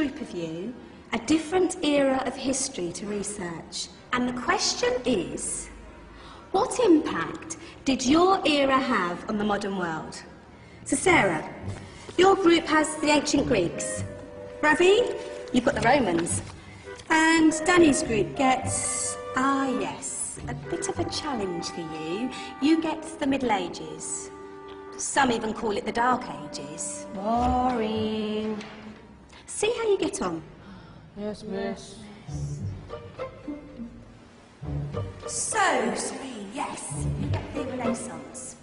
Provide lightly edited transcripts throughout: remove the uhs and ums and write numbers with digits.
group of you a different era of history to research. And the question is, what impact did your era have on the modern world? So Sarah, your group has the ancient Greeks. Ravi, you've got the Romans. And Danny's group gets, yes, a bit of a challenge for you. You get the Middle Ages. Some even call it the Dark Ages. Boring. See how you get on. Yes, miss. So, Sri, yes, you get the Renaissance.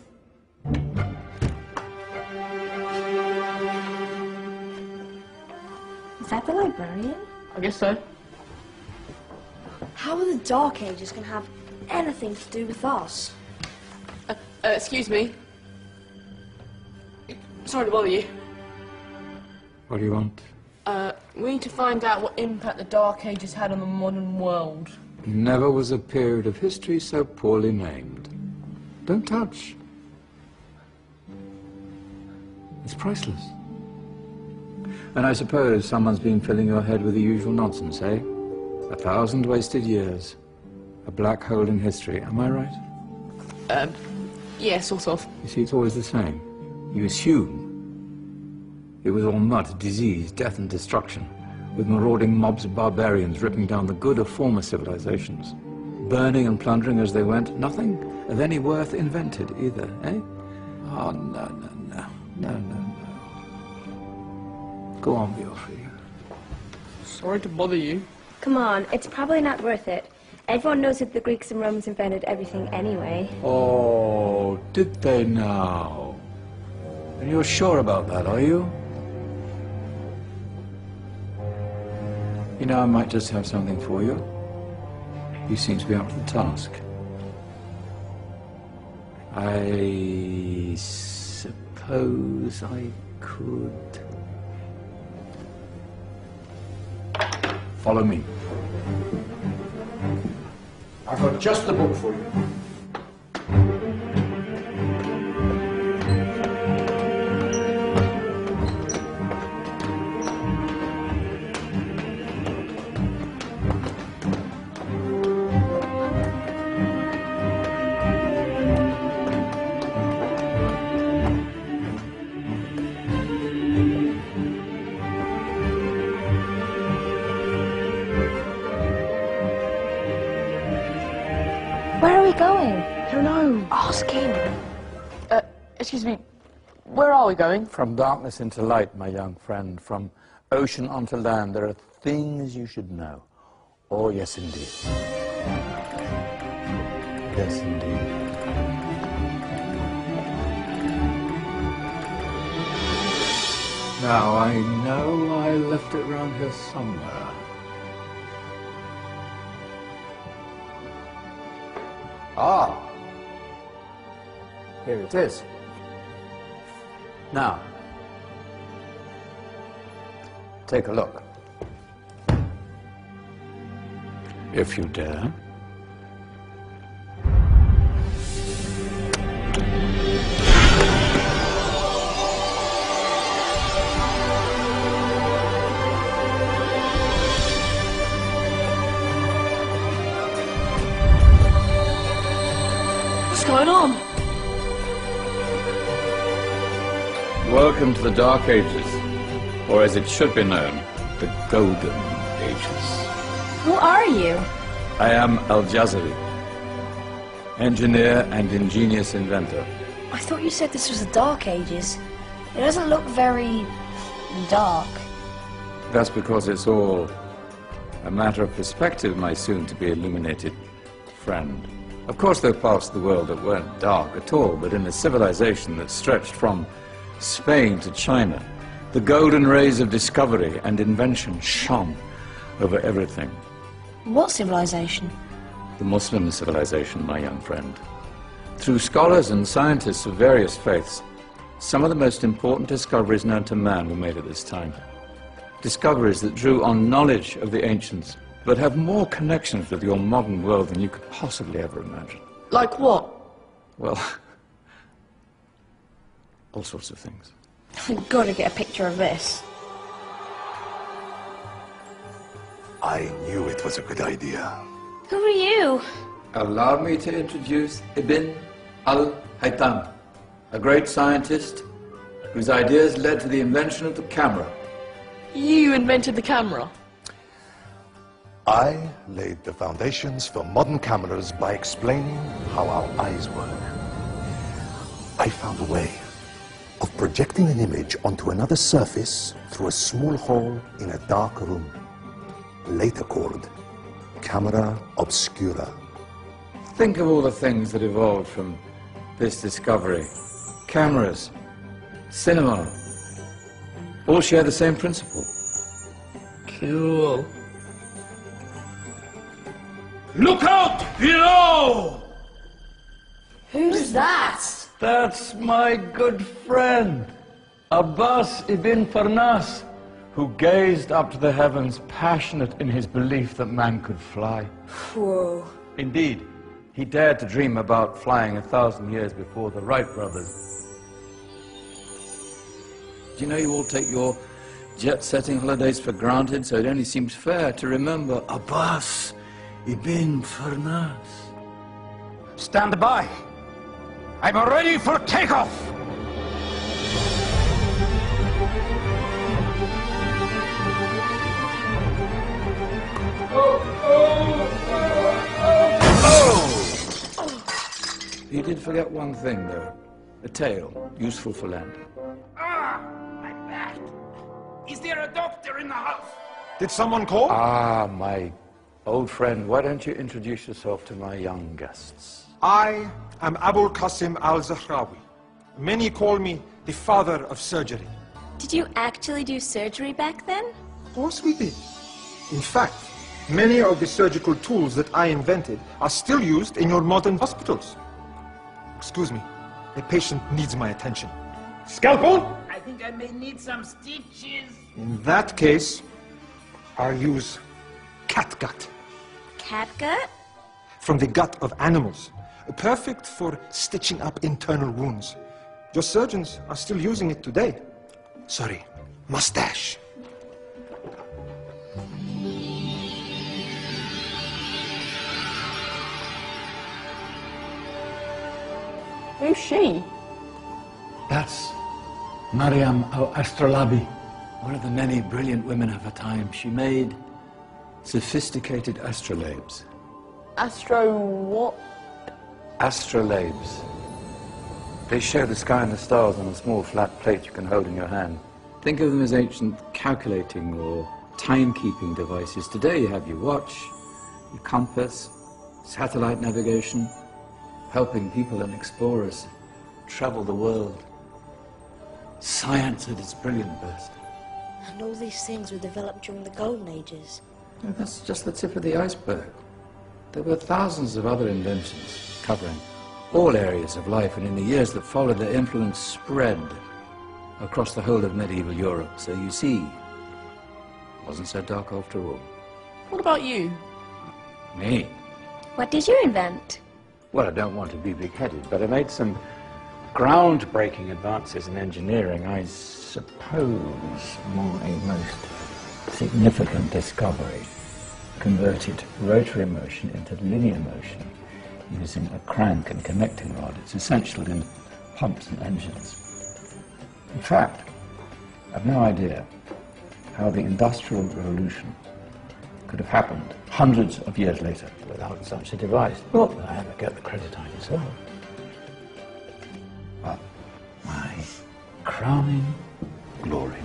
Is that the librarian? I guess so. How are the Dark Ages going to have anything to do with us? Excuse me. Sorry to bother you. What do you want? We need to find out what impact the Dark Ages had on the modern world. Never was a period of history so poorly named. Don't touch. It's priceless. And I suppose someone's been filling your head with the usual nonsense, eh? 1,000 wasted years. A black hole in history, am I right? Yeah, sort of. You see, it's always the same. You assume it was all mud, disease, death and destruction, with marauding mobs of barbarians ripping down the good of former civilizations, burning and plundering as they went. Nothing of any worth invented either, eh? Oh, no. Go on, Beofrey. Sorry to bother you. Come on, it's probably not worth it. Everyone knows that the Greeks and Romans invented everything anyway. Oh, did they now? And you're sure about that, are you? You know, I might just have something for you. You seem to be up to the task. I suppose I could... Follow me. I've got just the book for you. Where are we going? I don't know. Ask him. Excuse me. Where are we going? From darkness into light, my young friend. From ocean onto land, there are things you should know. Oh, yes, indeed. Yes, indeed. Now, I know I left it around here somewhere. Ah! Here it is. Now, take a look. If you dare. What's going on? Welcome to the Dark Ages, or as it should be known, the Golden Ages. Who are you? I am Al-Jazari, engineer and ingenious inventor. I thought you said this was the Dark Ages. It doesn't look very... dark. That's because it's all a matter of perspective, my soon-to-be illuminated friend. Of course, there are parts of the world that weren't dark at all, but in a civilization that stretched from Spain to China, the golden rays of discovery and invention shone over everything. What civilization? The Muslim civilization, my young friend. Through scholars and scientists of various faiths, some of the most important discoveries known to man were made at this time. Discoveries that drew on knowledge of the ancients, but have more connections with your modern world than you could possibly ever imagine. Like what? Well, all sorts of things. I've got to get a picture of this. I knew it was a good idea. Who are you? Allow me to introduce Ibn al-Haytham, a great scientist whose ideas led to the invention of the camera. You invented the camera? I laid the foundations for modern cameras by explaining how our eyes work. I found a way of projecting an image onto another surface through a small hole in a dark room, later called camera obscura. Think of all the things that evolved from this discovery. Cameras, cinema, all share the same principle. Cool. Look out below! Who's that? That's my good friend, Abbas ibn Farnas, who gazed up to the heavens, passionate in his belief that man could fly. Whoa. Indeed, he dared to dream about flying 1,000 years before the Wright brothers. Do you know you all take your jet-setting holidays for granted, so it only seems fair to remember Abbas ibn Farnas. Stand by. I'm ready for takeoff. You did forget one thing, though. A tail, useful for landing. Ah, my back. Is there a doctor in the house? Did someone call? Ah, my old friend, why don't you introduce yourself to my young guests? I am Abul Qasim al-Zahrawi. Many call me the father of surgery. Did you actually do surgery back then? Of course we did. In fact, many of the surgical tools that I invented are still used in your modern hospitals. Excuse me, a patient needs my attention. Scalpel? I think I may need some stitches. In that case, I'll use catgut. Catgut? From the gut of animals. Perfect for stitching up internal wounds. Your surgeons are still using it today. Sorry, mustache. Who's she? That's Maryam al-Astrolabi, one of the many brilliant women of her time. She made sophisticated astrolabes. Astro what? Astrolabes. They show the sky and the stars on a small flat plate you can hold in your hand. Think of them as ancient calculating or timekeeping devices. Today you have your watch, your compass, satellite navigation, helping people and explorers travel the world. Science at its brilliant best. And all these things were developed during the Golden Ages. No, that's just the tip of the iceberg. There were thousands of other inventions covering all areas of life, and in the years that followed, their influence spread across the whole of medieval Europe. So you see, it wasn't so dark after all. What about you? Me? What did you invent? Well, I don't want to be big-headed, but I made some groundbreaking advances in engineering. I suppose my most significant discovery converted rotary motion into linear motion using a crank and connecting rod. It's essential in pumps and engines. In fact, I've no idea how the Industrial Revolution could have happened hundreds of years later without such a device. Not that I ever get the credit I deserve. But my crowning glory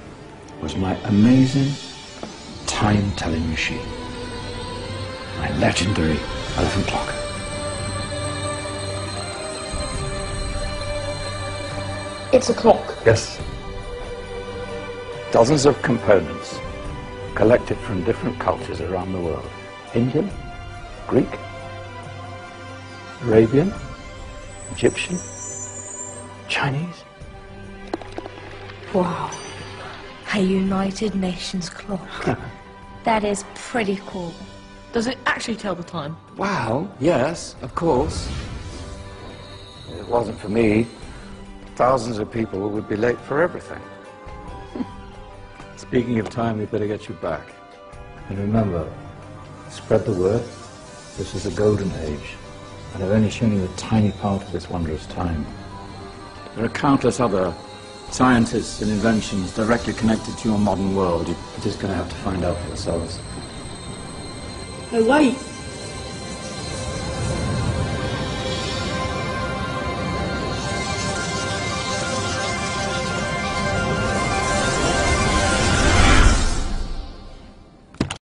was my amazing time-telling machine, my legendary elephant clock. It's a clock. Yes. Dozens of components collected from different cultures around the world. Indian, Greek, Arabian, Egyptian, Chinese. Wow. A United Nations clock. That is pretty cool. Does it actually tell the time? Well, yes, of course. If it wasn't for me, thousands of people would be late for everything. Speaking of time, we'd better get you back. And remember, spread the word. This is a golden age, and I've only shown you a tiny part of this wondrous time. There are countless other scientists and inventions directly connected to your modern world. You're just going to have to find out for yourselves. Oh, wait.